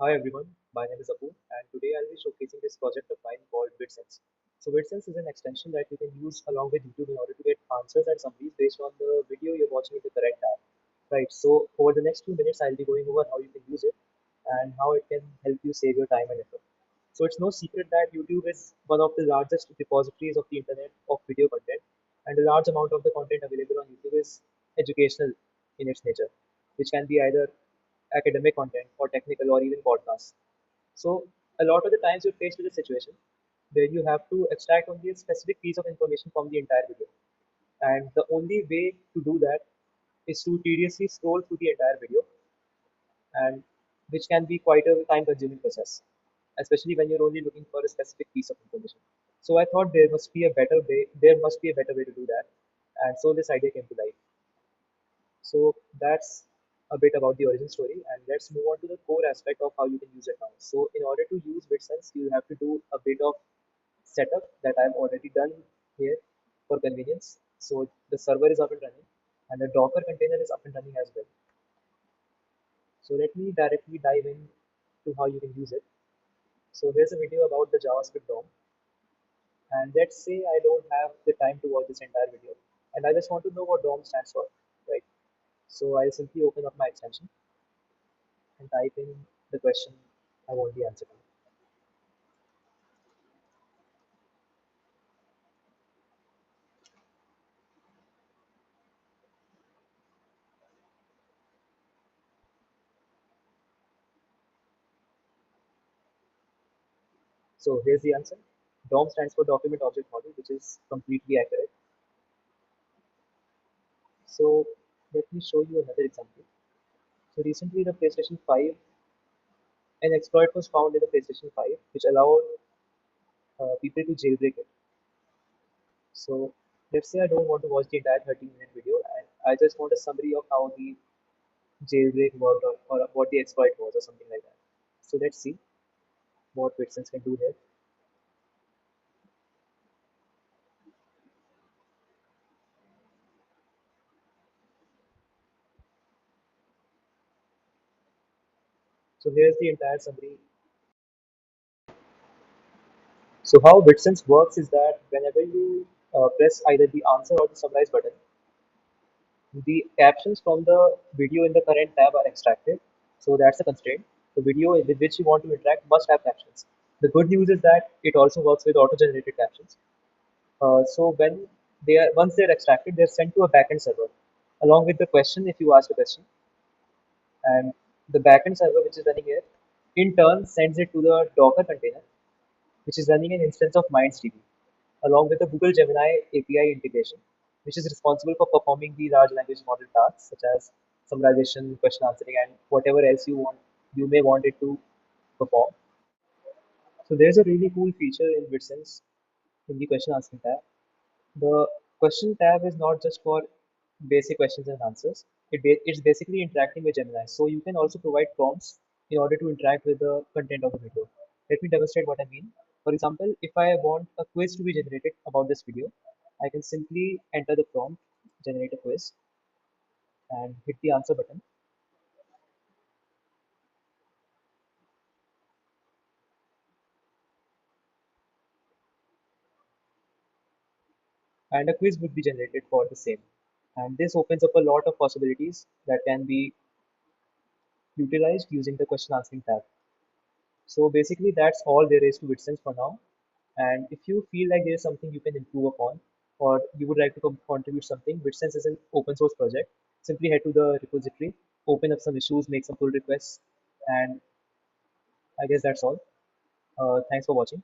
Hi everyone, my name is Apu and today I'll be showcasing this project of mine called VidSense. So VidSense is an extension that you can use along with YouTube in order to get answers and summaries based on the video you're watching in the current tab. Right, so over the next few minutes I'll be going over how you can use it and how it can help you save your time and effort. So it's no secret that YouTube is one of the largest repositories of the internet of video content, and a large amount of the content available on YouTube is educational in its nature, which can be either academic content or technical or even podcasts. So a lot of the times you're faced with a situation where you have to extract only a specific piece of information from the entire video. And the only way to do that is to tediously scroll through the entire video, and which can be quite a time consuming process, especially when you're only looking for a specific piece of information. So I thought there must be a better way to do that. And so this idea came to life. So that's a bit about the origin story, and let's move on to the core aspect of how you can use it now. So in order to use VidSense, you have to do a bit of setup that I've already done here for convenience. So the server is up and running, and the Docker container is up and running as well. So let me directly dive in to how you can use it. So here's a video about the JavaScript DOM, and let's say I don't have the time to watch this entire video, and I just want to know what DOM stands for, right? So I'll simply open up my extension and type in the question I want the answer to. So here's the answer. DOM stands for Document Object Model, which is completely accurate. So let me show you another example. So recently, the PlayStation 5, an exploit was found in the PlayStation 5, which allowed people to jailbreak it. So let's say I don't want to watch the entire 30-minute video, and I just want a summary of how the jailbreak worked, or what the exploit was, or something like that. So let's see what VidSense can do here. So here's the entire summary. So how VidSense works is that whenever you press either the answer or the summarize button, the captions from the video in the current tab are extracted. So that's a constraint. The video with which you want to interact must have captions. The good news is that it also works with auto-generated captions. So when they are once they're extracted, they're sent to a backend server along with the question if you ask a question, and the backend server which is running here in turn sends it to the Docker container which is running an instance of MindsDB, along with the Google Gemini API integration, which is responsible for performing the large language model tasks such as summarization, question answering, and whatever else you may want it to perform. So there's a really cool feature in VidSense in the question answering tab. The question tab is not just for basic questions and answers. It's basically interacting with Gemini. So you can also provide prompts in order to interact with the content of the video. Let me demonstrate what I mean. For example, if I want a quiz to be generated about this video, I can simply enter the prompt, generate a quiz, and hit the answer button. And a quiz would be generated for the same. And this opens up a lot of possibilities that can be utilized using the question answering tab. So basically, that's all there is to VidSense for now. And if you feel like there's something you can improve upon, or you would like to contribute something, VidSense is an open source project. Simply head to the repository, open up some issues, make some pull requests, and I guess that's all. Thanks for watching.